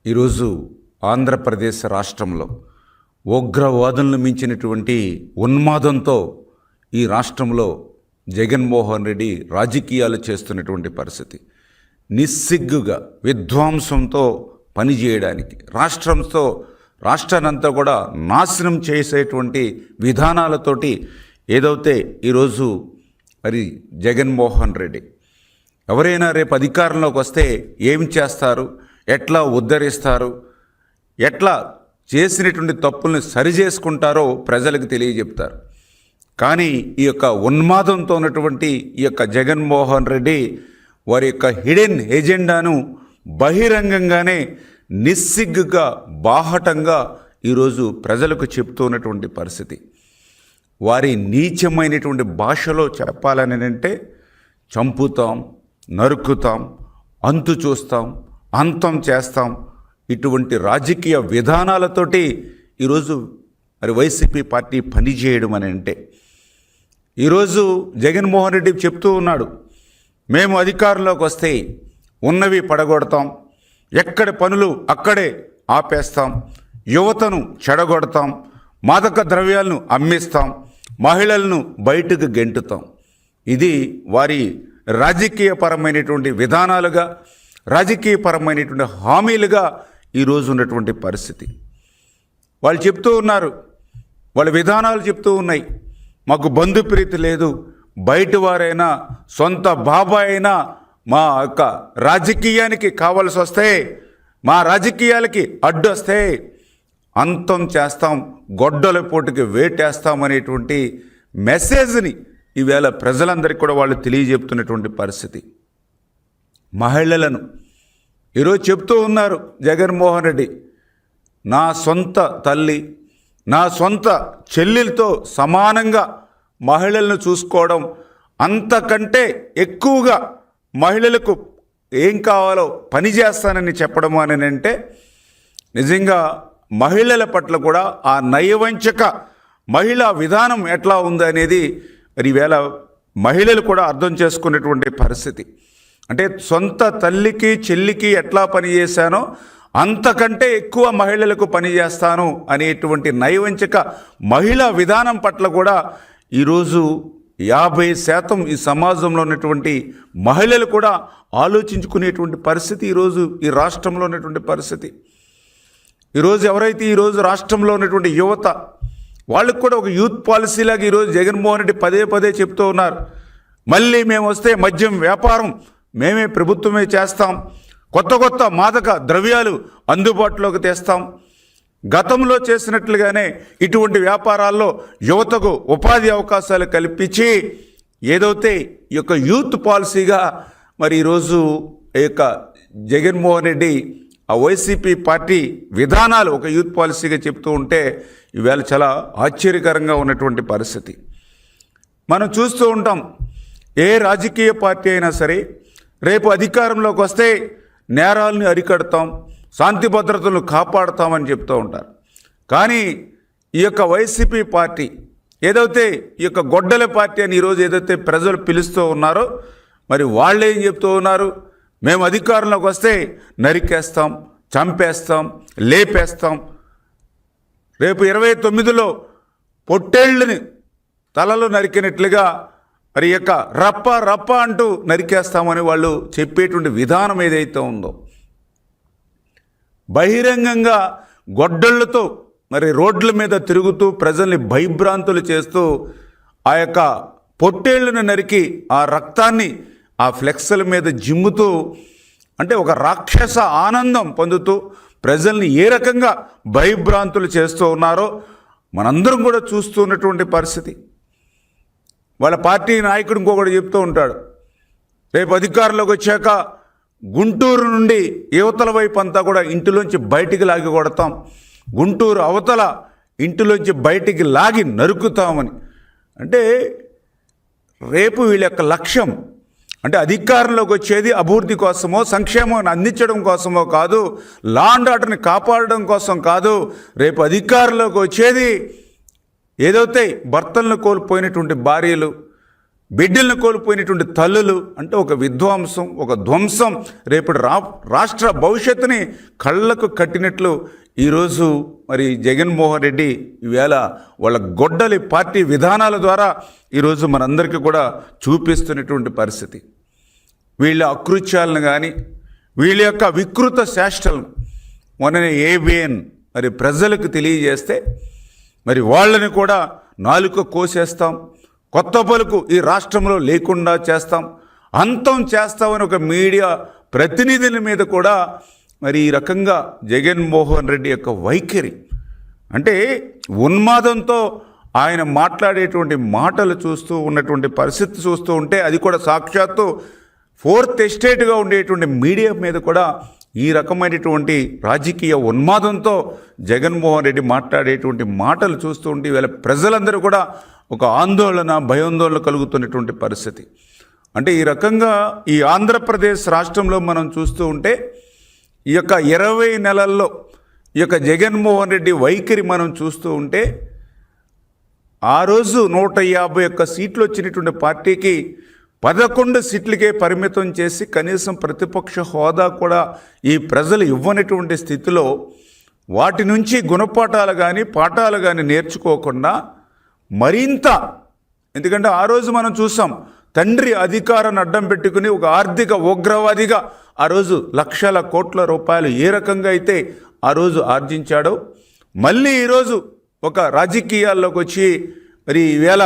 ఈరోజు ఆంధ్రప్రదేశ్ రాష్ట్రంలో ఉగ్రవాదులను మించినటువంటి ఉన్మాదంతో ఈ రాష్ట్రంలో జగన్మోహన్ రెడ్డి రాజకీయాలు చేస్తున్నటువంటి పరిస్థితి. నిస్సిగ్గుగా విధ్వంసంతో పనిచేయడానికి రాష్ట్రాన్నంతా కూడా నాశనం చేసేటువంటి విధానాలతోటి ఏదైతే ఈరోజు మరి జగన్మోహన్ రెడ్డి ఎవరైనా రేపు అధికారంలోకి వస్తే ఏం చేస్తారు, ఎట్లా ఉద్ధరిస్తారు, ఎట్లా చేసినటువంటి తప్పుల్ని సరిచేసుకుంటారో ప్రజలకు తెలియజెప్తారు. కానీ ఈ యొక్క ఉన్మాదంతో ఉన్నటువంటి ఈ యొక్క జగన్మోహన్ రెడ్డి వారి యొక్క హిడెన్ ఎజెండాను బహిరంగంగానే నిస్సిగ్గుగా బాహటంగా ఈరోజు ప్రజలకు చెప్తూ ఉన్నటువంటి పరిస్థితి. వారి నీచమైనటువంటి భాషలో చెప్పాలని అంటే చంపుతాం, నరుకుతాం, అంతు చూస్తాం, అంతం చేస్తాం, ఇటువంటి రాజకీయ విధానాలతోటి ఈరోజు మరి వైసీపీ పార్టీ పనిచేయడం అని అంటే ఈరోజు జగన్మోహన్ రెడ్డి చెప్తూ ఉన్నాడు, మేము అధికారంలోకి వస్తే ఉన్నవి పడగొడతాం, ఎక్కడి పనులు అక్కడే ఆపేస్తాం, యువతను చెడగొడతాం, మాదక ద్రవ్యాలను అమ్మిస్తాం, మహిళలను బయటకు గెంటుతాం. ఇది వారి రాజకీయపరమైనటువంటి విధానాలుగా, రాజకీయపరమైనటువంటి హామీలుగా ఈరోజు ఉన్నటువంటి పరిస్థితి. వాళ్ళు చెప్తూ ఉన్నారు, వాళ్ళ విధానాలు చెప్తూ ఉన్నాయి, మాకు బంధుప్రీతి లేదు, బయట వారైనా సొంత బాబాయ్ అయినా మా యొక్క రాజకీయానికి కావాల్సి వస్తే, మా రాజకీయాలకి అడ్డు వస్తే అంతం చేస్తాం, గొడ్డల పోటుకి వేటేస్తామనేటువంటి మెసేజ్ని ఈవేళ ప్రజలందరికీ కూడా వాళ్ళు తెలియజెప్తున్నటువంటి పరిస్థితి. మహిళలను ఈరోజు చెప్తూ ఉన్నారు జగన్మోహన్ రెడ్డి, నా సొంత తల్లి, నా సొంత చెల్లెలతో సమానంగా మహిళలను చూసుకోవడం, అంతకంటే ఎక్కువగా మహిళలకు ఏం కావాలో పని చేస్తానని చెప్పడం అని అంటే నిజంగా మహిళల పట్ల కూడా ఆ నయవంచక మహిళా విధానం ఎట్లా ఉందనేది మరి ఈవేళ మహిళలు కూడా అర్థం చేసుకునేటువంటి పరిస్థితి. అంటే సొంత తల్లికి చెల్లికి ఎట్లా పనిచేశానో అంతకంటే ఎక్కువ మహిళలకు పనిచేస్తాను అనేటువంటి నయవంచక మహిళా విధానం పట్ల కూడా ఈరోజు 50% ఈ సమాజంలో ఉన్నటువంటి మహిళలు కూడా ఆలోచించుకునేటువంటి పరిస్థితి ఈరోజు ఈ రాష్ట్రంలో ఉన్నటువంటి పరిస్థితి. ఈరోజు ఎవరైతే ఈరోజు రాష్ట్రంలో ఉన్నటువంటి యువత వాళ్ళకు కూడా ఒక యూత్ పాలసీలాగా ఈరోజు జగన్మోహన్ రెడ్డి పదే పదే చెప్తూ ఉన్నారు, మళ్ళీ మేము వస్తే మద్యం వ్యాపారం మేమే ప్రభుత్వమే చేస్తాం, కొత్త మాదక ద్రవ్యాలు అందుబాటులోకి తెస్తాం, గతంలో చేసినట్లుగానే ఇటువంటి వ్యాపారాల్లో యువతకు ఉపాధి అవకాశాలు కల్పించి ఏదైతే ఈ యొక్క యూత్ పాలసీగా మరి ఈరోజు ఈ యొక్క జగన్మోహన్ రెడ్డి ఆ వైసీపీ పార్టీ విధానాలు ఒక యూత్ పాలసీగా చెప్తూ ఉంటే ఈవేళ చాలా ఆశ్చర్యకరంగా ఉన్నటువంటి పరిస్థితి. మనం చూస్తూ ఉంటాం, ఏ రాజకీయ పార్టీ అయినా సరే రేపు అధికారంలోకి వస్తే నేరాలను అరికడతాం, శాంతి భద్రతలను కాపాడుతామని చెప్తూ ఉంటారు. కానీ ఈ యొక్క వైసీపీ పార్టీ ఏదైతే ఈ యొక్క గొడ్డల పార్టీ అని ఈరోజు ఏదైతే ప్రజలు పిలుస్తూ ఉన్నారో మరి వాళ్ళు ఏం చెప్తూ ఉన్నారు, మేము అధికారంలోకి వస్తే నరికేస్తాం, చంపేస్తాం, లేపేస్తాం, రేపు 29లో పొట్టేళ్ళని తలలు నరికినట్లుగా మరి యొక్క రప్ప అంటూ నరికేస్తామని వాళ్ళు చెప్పేటువంటి విధానం ఏదైతే ఉందో, బహిరంగంగా గొడ్డళ్లతో మరి రోడ్ల మీద తిరుగుతూ ప్రజల్ని భయభ్రాంతులు చేస్తూ ఆ యొక్క పొట్టేళ్లను నరికి ఆ రక్తాన్ని ఆ ఫ్లెక్స్ల మీద జిమ్ముతూ అంటే ఒక రాక్షస ఆనందం పొందుతూ ప్రజల్ని ఏ రకంగా భయభ్రాంతులు చేస్తూ ఉన్నారో మనందరం కూడా చూస్తున్నటువంటి పరిస్థితి. వాళ్ళ పార్టీ నాయకుడు ఇంకొకటి చెప్తూ ఉంటాడు, రేపు అధికారంలోకి వచ్చాక గుంటూరు నుండి యువతల వైపు అంతా కూడా ఇంటిలోంచి బయటికి లాగి కొడతాం, గుంటూరు అవతల ఇంటిలోంచి బయటికి లాగి నరుకుతామని. అంటే రేపు వీళ్ళ యొక్క లక్ష్యం అంటే అధికారంలోకి వచ్చేది అభివృద్ధి కోసమో సంక్షేమాన్ని అందించడం కోసమో కాదు, లా అండ్ ఆర్డర్ని కాపాడడం కోసం కాదు. రేపు అధికారంలోకి వచ్చేది ఏదైతే భర్తలను కోల్పోయినటువంటి భార్యలు, బిడ్డలను కోల్పోయినటువంటి తల్లులు అంటే ఒక విధ్వంసం, ఒక ధ్వంసం, రేపటి రాష్ట్ర భవిష్యత్తుని కళ్ళకు కట్టినట్లు ఈరోజు మరి జగన్మోహన్ రెడ్డి ఈవేళ వాళ్ళ గొడ్డలి పార్టీ విధానాల ద్వారా ఈరోజు మనందరికీ కూడా చూపిస్తున్నటువంటి పరిస్థితి. వీళ్ళ అకృత్యాలను కానీ వీళ్ళ యొక్క వికృత చేష్టలను మొన్ననే ఏబిఎన్ మరి ప్రజలకు తెలియజేస్తే మరి వాళ్ళని కూడా నాలుక కోసేస్తాం, కొత్త పలుకు ఈ రాష్ట్రంలో లేకుండా చేస్తాం, అంతం చేస్తామని ఒక మీడియా ప్రతినిధుల మీద కూడా మరి ఈ రకంగా జగన్మోహన్ రెడ్డి యొక్క వైఖరి అంటే ఉన్మాదంతో ఆయన మాట్లాడేటువంటి మాటలు చూస్తూ ఉన్నటువంటి పరిస్థితి చూస్తూ ఉంటే అది కూడా సాక్షాత్తు ఫోర్త్ ఎస్టేట్గా ఉండేటువంటి మీడియా మీద కూడా ఈ రకమైనటువంటి రాజకీయ ఉన్మాదంతో జగన్మోహన్ రెడ్డి మాట్లాడేటువంటి మాటలు చూస్తూ ఉంటే వీళ్ళ ప్రజలందరూ కూడా ఒక ఆందోళన, భయాందోళన కలుగుతున్నటువంటి పరిస్థితి. అంటే ఈ రకంగా ఈ ఆంధ్రప్రదేశ్ రాష్ట్రంలో మనం చూస్తూ ఉంటే ఈ యొక్క 20 నెలల్లో ఈ యొక్క జగన్మోహన్ రెడ్డి వైఖరి మనం చూస్తూ ఉంటే ఆ రోజు 151 సీట్లు వచ్చినటువంటి పార్టీకి 11 సీట్లకే పరిమితం చేసి కనీసం ప్రతిపక్ష హోదా కూడా ఈ ప్రజలు ఇవ్వనటువంటి స్థితిలో వాటి నుంచి గుణపాఠాలు కానీ పాఠాలు కానీ నేర్చుకోకుండా మరింత, ఎందుకంటే ఆ రోజు మనం చూసాం తండ్రి అధికారాన్ని అడ్డం పెట్టుకుని ఒక ఆర్థిక ఉగ్రవాదిగా ఆ రోజు లక్షల కోట్ల రూపాయలు ఏ రకంగా అయితే ఆ రోజు ఆర్జించాడో మళ్ళీ ఈరోజు ఒక రాజకీయాల్లోకి వచ్చి మరి ఈవేళ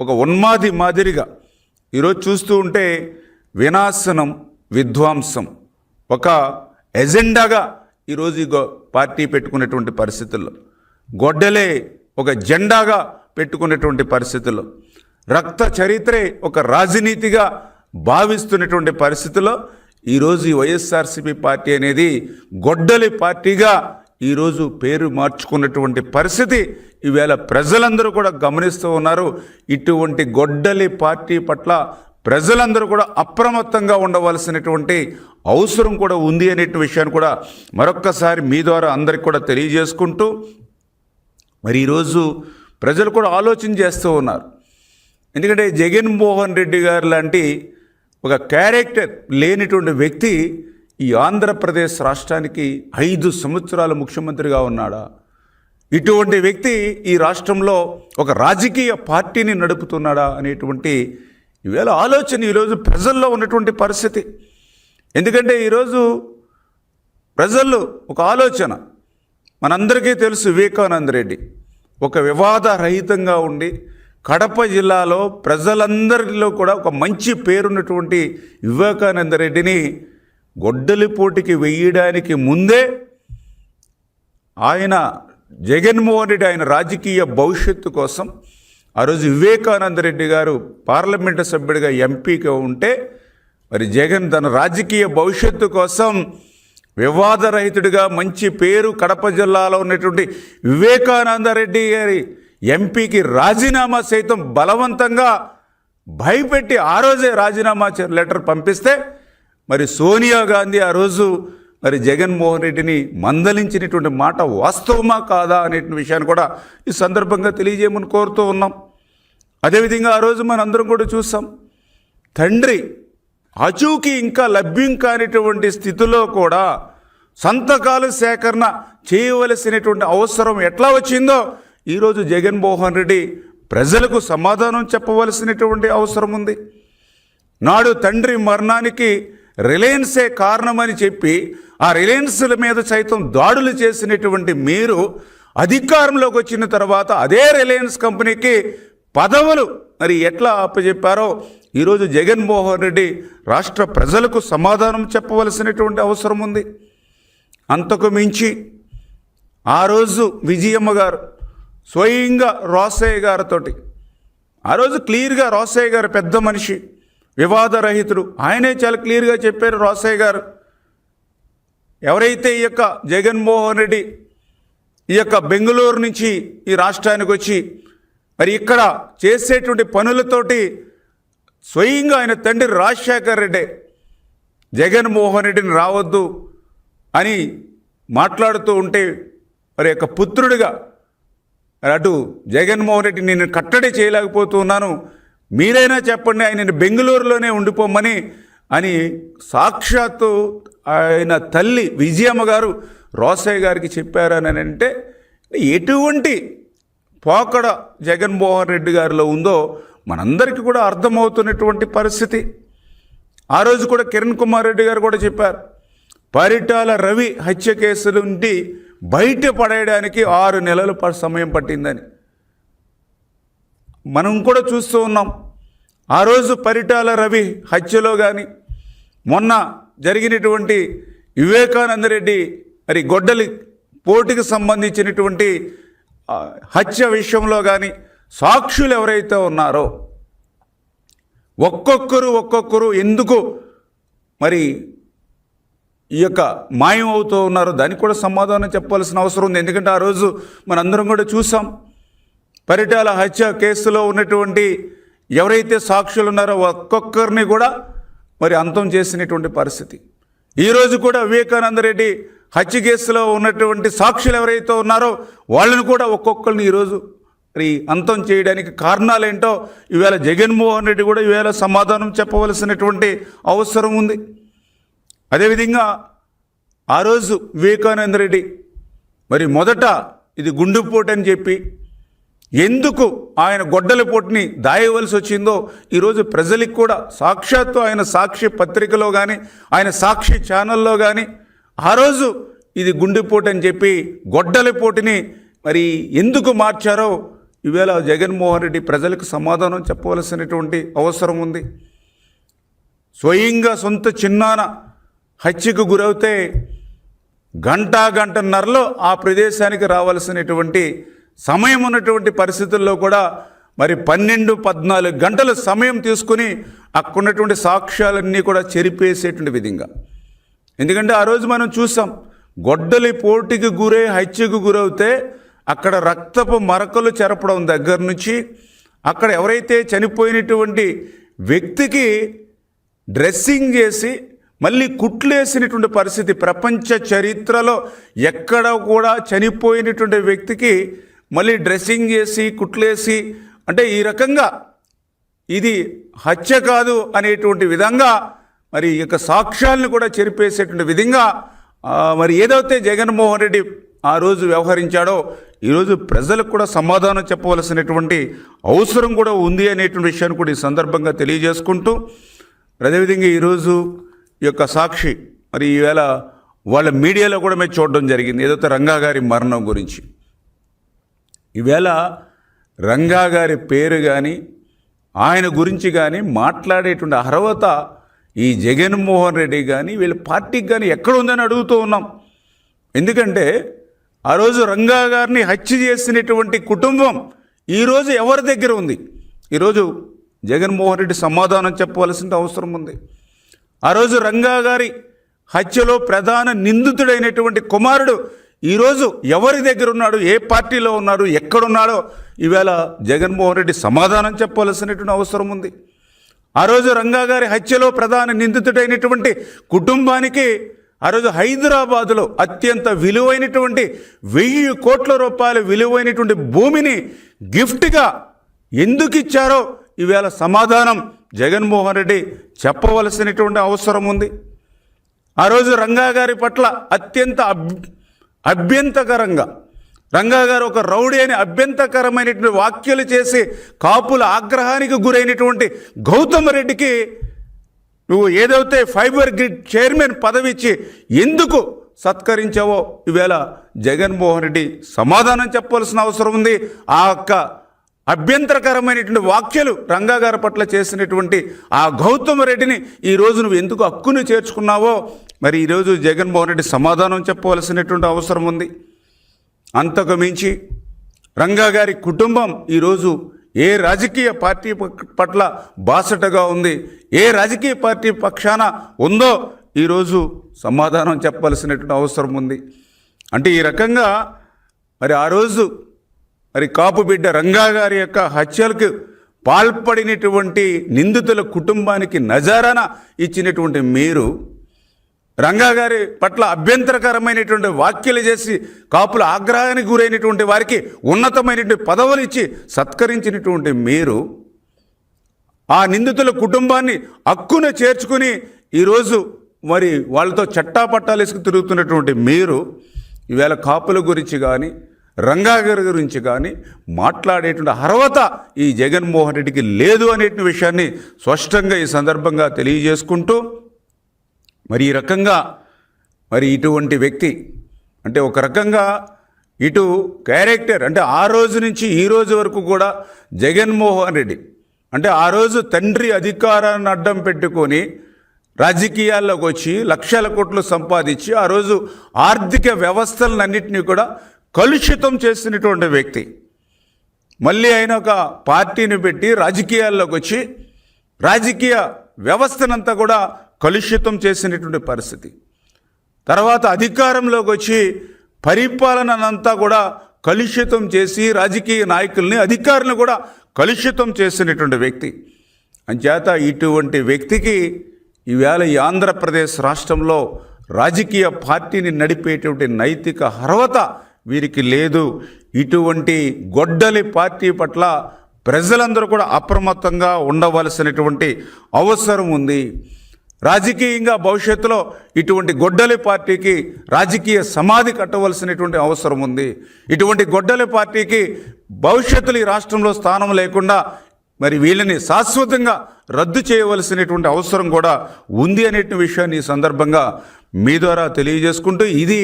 ఒక ఉన్మాది మాదిరిగా ఈరోజు చూస్తూ ఉంటే వినాశనం, విధ్వంసం ఒక ఎజెండాగా ఈరోజు ఈ పార్టీ పెట్టుకునేటువంటి పరిస్థితుల్లో, గొడ్డలే ఒక జెండాగా పెట్టుకునేటువంటి పరిస్థితుల్లో, రక్త చరిత్రే ఒక రాజనీతిగా భావిస్తున్నటువంటి పరిస్థితుల్లో ఈరోజు ఈ వైఎస్ఆర్సీపీ పార్టీ అనేది గొడ్డలి పార్టీగా ఈరోజు పేరు మార్చుకున్నటువంటి పరిస్థితి ఈవేళ ప్రజలందరూ కూడా గమనిస్తూ ఉన్నారు. ఇటువంటి గొడ్డలి పార్టీ పట్ల ప్రజలందరూ కూడా అప్రమత్తంగా ఉండవలసినటువంటి అవసరం కూడా ఉంది అనే విషయాన్ని కూడా మరొక్కసారి మీ ద్వారా అందరికి కూడా తెలియజేసుకుంటూ, మరి ఈరోజు ప్రజలు కూడా ఆలోచన చేస్తూ ఉన్నారు. ఎందుకంటే జగన్మోహన్ రెడ్డి గారు లాంటి ఒక క్యారెక్టర్ లేనిటువంటి వ్యక్తి ఈ ఆంధ్రప్రదేశ్ రాష్ట్రానికి 5 సంవత్సరాలు ముఖ్యమంత్రిగా ఉన్నాడా? ఇటువంటి వ్యక్తి ఈ రాష్ట్రంలో ఒక రాజకీయ పార్టీని నడుపుతున్నాడా అనేటువంటి ఈవేళ ఆలోచన ఈరోజు ప్రజల్లో ఉన్నటువంటి పరిస్థితి. ఎందుకంటే ఈరోజు ప్రజల్లో ఒక ఆలోచన, మనందరికీ తెలుసు వివేకానంద రెడ్డి ఒక వివాదరహితంగా ఉండి కడప జిల్లాలో ప్రజలందరిలో కూడా ఒక మంచి పేరున్నటువంటి వివేకానంద రెడ్డిని గొడ్డలి పోటీకి వెయ్యడానికి ముందే ఆయన జగన్మోహన్ రెడ్డి ఆయన రాజకీయ భవిష్యత్తు కోసం ఆ రోజు వివేకానంద రెడ్డి గారు పార్లమెంటు సభ్యుడిగా ఎంపీగా ఉంటే మరి జగన్ తన రాజకీయ భవిష్యత్తు కోసం వివాదరహితుడిగా మంచి పేరు కడప జిల్లాలో ఉన్నటువంటి వివేకానంద రెడ్డి గారి ఎంపీకి రాజీనామా సైతం బలవంతంగా భయపెట్టి ఆ రోజే రాజీనామా లెటర్ పంపిస్తే మరి సోనియా గాంధీ ఆ రోజు మరి జగన్మోహన్ రెడ్డిని మందలించినటువంటి మాట వాస్తవమా కాదా అనే విషయాన్ని కూడా ఈ సందర్భంగా తెలియజేయమని కోరుతూ ఉన్నాం. అదేవిధంగా ఆ రోజు మనందరం కూడా చూసాం, తండ్రి అచూకి ఇంకా లభ్యం కానిటువంటి స్థితిలో కూడా సంతకాలు సేకరణ చేయవలసినటువంటి అవసరం ఎట్లా వచ్చిందో ఈరోజు జగన్మోహన్ రెడ్డి ప్రజలకు సమాధానం చెప్పవలసినటువంటి అవసరం ఉంది. నాడు తండ్రి మరణానికి రిలయన్సే కారణమని చెప్పి ఆ రిలయన్స్ల మీద సైతం దాడులు చేసినటువంటి మీరు అధికారంలోకి వచ్చిన తర్వాత అదే రిలయన్స్ కంపెనీకి పదవులు మరి ఎట్లా అప్పచెప్పారో ఈరోజు జగన్మోహన్ రెడ్డి రాష్ట్ర ప్రజలకు సమాధానం చెప్పవలసినటువంటి అవసరం ఉంది. అంతకు మించి ఆ రోజు విజయమ్మ గారు స్వయంగా రోసయ్య గారితోటి ఆ రోజు క్లియర్గా, రోసయ్య గారు పెద్ద మనిషి, వివాదరహితుడు, ఆయనే చాలా క్లియర్గా చెప్పారు. రోసయ్య గారు ఎవరైతే ఈ యొక్క జగన్మోహన్ రెడ్డి ఈ యొక్క బెంగళూరు నుంచి ఈ రాష్ట్రానికి వచ్చి మరి ఇక్కడ చేసేటువంటి పనులతోటి స్వయంగా ఆయన తండ్రి రాజశేఖర్ రెడ్డి జగన్మోహన్ రెడ్డిని రావద్దు అని మాట్లాడుతూ ఉంటే మరి యొక్క పుత్రుడిగా అటు జగన్మోహన్ రెడ్డి నేను కట్టడి చేయలేకపోతున్నాను, మీరైనా చెప్పండి, ఆయనని బెంగళూరులోనే ఉండిపోమని అని సాక్షాత్తు ఆయన తల్లి విజయమ్మ గారు రోసయ్య గారికి చెప్పారని అంటే ఎటువంటి పోకడ జగన్మోహన్ రెడ్డి గారిలో ఉందో మనందరికీ కూడా అర్థమవుతున్నటువంటి పరిస్థితి. ఆ రోజు కూడా కిరణ్ కుమార్ రెడ్డి గారు కూడా చెప్పారు, పరిటాల రవి హత్య కేసు నుండి బయట పడేయడానికి 6 నెలలు సమయం పట్టిందని మనం కూడా చూస్తూ ఉన్నాం. ఆ రోజు పరిటాల రవి హత్యలో కానీ, మొన్న జరిగినటువంటి వివేకానంద రెడ్డి మరి గొడ్డలి పోటీకి సంబంధించినటువంటి హత్య విషయంలో కానీ సాక్షులు ఎవరైతే ఉన్నారో ఒక్కొక్కరు ఎందుకు మరి ఈ యొక్క మాయం అవుతూ ఉన్నారో దానికి కూడా సమాధానం చెప్పాల్సిన అవసరం ఉంది. ఎందుకంటే ఆ రోజు మనందరం కూడా చూసాం, పరిటాల హత్య కేసులో ఉన్నటువంటి ఎవరైతే సాక్షులు ఉన్నారో ఒక్కొక్కరిని కూడా మరి అంతం చేసినటువంటి పరిస్థితి. ఈరోజు కూడా వివేకానంద రెడ్డి హత్య కేసులో ఉన్నటువంటి సాక్షులు ఎవరైతే ఉన్నారో వాళ్ళని కూడా ఒక్కొక్కరిని ఈరోజు మరి అంతం చేయడానికి కారణాలేంటో ఈవేళ జగన్మోహన్ రెడ్డి కూడా ఈవేళ సమాధానం చెప్పవలసినటువంటి అవసరం ఉంది. అదేవిధంగా ఆ రోజు వివేకానంద రెడ్డి మరి మొదట ఇది గుండెపోటు అని చెప్పి ఎందుకు ఆయన గొడ్డలిపోటుని దాయవలసి వచ్చిందో ఈరోజు ప్రజలకు కూడా సాక్షాత్తు ఆయన సాక్షి పత్రికలో కానీ ఆయన సాక్షి ఛానల్లో కానీ ఆ రోజు ఇది గుండెపోటు అని చెప్పి గొడ్డలిపోటుని మరి ఎందుకు మార్చారో ఈవేళ జగన్మోహన్ రెడ్డి ప్రజలకు సమాధానం చెప్పవలసినటువంటి అవసరం ఉంది. స్వయంగా చిన్నాన హత్యకు గురవుతే గంటన్నరలో ఆ ప్రదేశానికి రావాల్సినటువంటి సమయం ఉన్నటువంటి పరిస్థితుల్లో కూడా మరి 12-14 గంటల సమయం తీసుకుని అక్కడున్నటువంటి సాక్ష్యాలన్నీ కూడా చెరిపేసేటువంటి విధంగా. ఎందుకంటే ఆ రోజు మనం చూసాం, గొడ్డలి పోటీకి గురై హత్యకు గురవుతే అక్కడ రక్తపు మరకలు చెరపడం దగ్గర నుంచి అక్కడ ఎవరైతే చనిపోయినటువంటి వ్యక్తికి డ్రెస్సింగ్ చేసి మళ్ళీ కుట్లేసినటువంటి పరిస్థితి ప్రపంచ చరిత్రలో ఎక్కడ కూడా చనిపోయినటువంటి వ్యక్తికి మళ్ళీ డ్రెస్సింగ్ చేసి కుట్లేసి అంటే ఈ రకంగా ఇది హత్య కాదు అనేటువంటి విధంగా మరి ఈ యొక్క సాక్ష్యాలను కూడా చెరిపేసేటువంటి విధంగా మరి ఏదైతే జగన్మోహన్ రెడ్డి ఆ రోజు వ్యవహరించాడో ఈరోజు ప్రజలకు కూడా సమాధానం చెప్పవలసినటువంటి అవసరం కూడా ఉంది అనేటువంటి విషయాన్ని కూడా ఈ సందర్భంగా తెలియజేసుకుంటూ, అదేవిధంగా ఈరోజు ఈ యొక్క సాక్షి మరి ఈవేళ వాళ్ళ మీడియాలో కూడా మేము చూడడం జరిగింది ఏదైతే రంగా గారి మరణం గురించి. ఈవేళ రంగా గారి పేరు కానీ ఆయన గురించి కానీ మాట్లాడేటువంటి అర్హత ఈ జగన్మోహన్ రెడ్డి కానీ వీళ్ళ పార్టీకి కానీ ఎక్కడ ఉందని అడుగుతూ ఉన్నాం. ఎందుకంటే ఆ రోజు రంగా గారిని హత్య చేసినటువంటి కుటుంబం ఈరోజు ఎవరి దగ్గర ఉంది? ఈరోజు జగన్మోహన్ రెడ్డి సమాధానం చెప్పవలసిన అవసరం ఉంది. ఆ రోజు రంగా గారి హత్యలో ప్రధాన నిందితుడైనటువంటి కుమారుడు ఈరోజు ఎవరి దగ్గర ఉన్నాడు, ఏ పార్టీలో ఉన్నాడు, ఎక్కడున్నాడో ఈవేళ జగన్మోహన్ రెడ్డి సమాధానం చెప్పవలసినటువంటి అవసరం ఉంది. ఆ రోజు రంగా గారి హత్యలో ప్రధాన నిందితుడైనటువంటి కుటుంబానికి ఆ రోజు హైదరాబాదులో అత్యంత విలువైనటువంటి 1000 కోట్ల రూపాయల విలువైనటువంటి భూమిని గిఫ్ట్గా ఎందుకు ఇచ్చారో ఈవేళ సమాధానం జగన్మోహన్ రెడ్డి చెప్పవలసినటువంటి అవసరం ఉంది. ఆ రోజు రంగా గారి పట్ల అత్యంత అభ్యంతకరంగా రంగా గారు ఒక రౌడీ అని అభ్యంతకరమైనటువంటి వ్యాఖ్యలు చేసి కాపుల ఆగ్రహానికి గురైనటువంటి గౌతమ్ రెడ్డికి నువ్వు ఏదైతే ఫైబర్ గ్రిడ్ చైర్మన్ పదవి ఇచ్చి ఎందుకు సత్కరించావో ఈవేళ జగన్మోహన్ రెడ్డి సమాధానం చెప్పవలసిన అవసరం ఉంది. ఆ యొక్క అభ్యంతరకరమైనటువంటి వ్యాఖ్యలు రంగా గారి పట్ల చేసినటువంటి ఆ గౌతమ్ రెడ్డిని ఈరోజు నువ్వు ఎందుకు హక్కును చేర్చుకున్నావో మరి ఈరోజు జగన్మోహన్ రెడ్డి సమాధానం చెప్పవలసినటువంటి అవసరం ఉంది. అంతకు మించి రంగా గారి కుటుంబం ఈరోజు ఏ రాజకీయ పార్టీ పట్ల బాసటగా ఉంది, ఏ రాజకీయ పార్టీ పక్షాన ఉందో ఈరోజు సమాధానం చెప్పవలసినటువంటి అవసరం ఉంది. అంటే ఈ రకంగా మరి ఆ రోజు మరి కాపు బిడ్డ రంగా గారి యొక్క హత్యలకు పాల్పడినటువంటి నిందితుల కుటుంబానికి నజారాన ఇచ్చినటువంటి మీరు రంగా గారి పట్ల అభ్యంతరకరమైనటువంటి వ్యాఖ్యలు చేసి కాపుల ఆగ్రహానికి గురైనటువంటి వారికి ఉన్నతమైనటువంటి పదవులు ఇచ్చి సత్కరించినటువంటి మీరు ఆ నిందితుల కుటుంబాన్ని హక్కున చేర్చుకుని ఈరోజు మరి వాళ్ళతో చట్టాపట్టాలు వేసుకు తిరుగుతున్నటువంటి మీరు ఈవేళ కాపుల గురించి కానీ రంగా గారి గురించి కానీ మాట్లాడేటువంటి అర్హత ఈ జగన్మోహన్ రెడ్డికి లేదు అనే విషయాన్ని స్పష్టంగా ఈ సందర్భంగా తెలియజేసుకుంటూ మరి ఈ రకంగా మరి ఇటువంటి వ్యక్తి అంటే ఒక రకంగా ఇటు క్యారెక్టర్ అంటే ఆ రోజు నుంచి ఈ రోజు వరకు కూడా జగన్మోహన్ రెడ్డి అంటే ఆ రోజు తండ్రి అధికారాన్ని అడ్డం పెట్టుకొని రాజకీయాల్లోకి వచ్చి లక్షల కోట్లు సంపాదించి ఆ రోజు ఆర్థిక వ్యవస్థలన్నింటినీ కూడా కలుషితం చేసినటువంటి వ్యక్తి మళ్ళీ ఆయన ఒక పార్టీని పెట్టి రాజకీయాల్లోకి వచ్చి రాజకీయ వ్యవస్థనంతా కూడా కలుషితం చేసినటువంటి పరిస్థితి. తర్వాత అధికారంలోకి వచ్చి పరిపాలనంతా కూడా కలుషితం చేసి రాజకీయ నాయకుల్ని అధికారులను కూడా కలుషితం చేసినటువంటి వ్యక్తి. అంచేత ఇటువంటి వ్యక్తికి ఈవేళ ఈ ఆంధ్రప్రదేశ్ రాష్ట్రంలో రాజకీయ పార్టీని నడిపేటువంటి నైతిక అర్హత వీరికి లేదు. ఇటువంటి గొడ్డలి పార్టీ పట్ల ప్రజలందరూ కూడా అప్రమత్తంగా ఉండవలసినటువంటి అవసరం ఉంది. రాజకీయంగా భవిష్యత్తులో ఇటువంటి గొడ్డలి పార్టీకి రాజకీయ సమాధి కట్టవలసినటువంటి అవసరం ఉంది. ఇటువంటి గొడ్డలి పార్టీకి భవిష్యత్తులో ఈ రాష్ట్రంలో స్థానం లేకుండా మరి వీళ్ళని శాశ్వతంగా రద్దు చేయవలసినటువంటి అవసరం కూడా ఉంది అనే విషయాన్ని ఈ సందర్భంగా మీ ద్వారా తెలియజేసుకుంటూ ఇది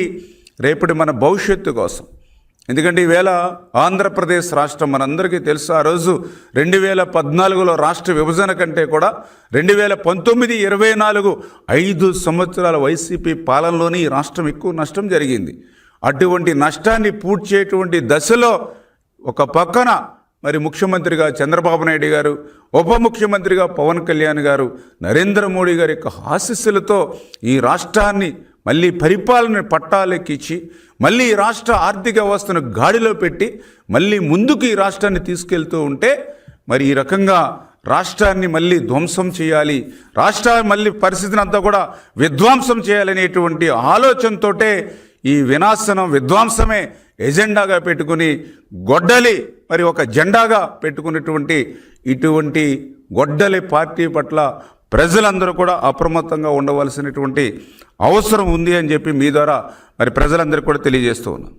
రేపటి మన భవిష్యత్తు కోసం. ఎందుకంటే ఈవేళ ఆంధ్రప్రదేశ్ రాష్ట్రం మనందరికీ తెలుసు ఆ రోజు 2014లో రాష్ట్ర విభజన కంటే కూడా 2019, 24 5 సంవత్సరాల వైసీపీ పాలనలోని ఈ రాష్ట్రం ఎక్కువ నష్టం జరిగింది. అటువంటి నష్టాన్ని పూడ్చేటువంటి దశలో ఒక పక్కన మరి ముఖ్యమంత్రిగా చంద్రబాబు నాయుడు గారు, ఉప ముఖ్యమంత్రిగా పవన్ కళ్యాణ్ గారు, నరేంద్ర మోడీ గారి యొక్క ఆశీస్సులతో ఈ రాష్ట్రాన్ని మళ్ళీ పరిపాలన పట్టాలెక్కించి మళ్ళీ ఈ రాష్ట్ర ఆర్థిక వ్యవస్థను గాడిలో పెట్టి మళ్ళీ ముందుకు ఈ రాష్ట్రాన్ని తీసుకెళ్తూ ఉంటే మరి ఈ రకంగా రాష్ట్రాన్ని మళ్ళీ ధ్వంసం చేయాలి, రాష్ట్రాన్ని మళ్ళీ పరిస్థితిని అంతా కూడా విధ్వంసం చేయాలనేటువంటి ఆలోచనతోటే ఈ విధ్వంసమే ఎజెండాగా పెట్టుకుని గొడ్డలి మరి ఒక జెండాగా పెట్టుకున్నటువంటి ఇటువంటి గొడ్డలి పార్టీ పట్ల ప్రజలందరూ కూడా అప్రమత్తంగా ఉండవలసినటువంటి అవసరం ఉంది అని చెప్పి మీ ద్వారా మరి ప్రజలందరికీ కూడా తెలియజేస్తూ ఉన్నాను.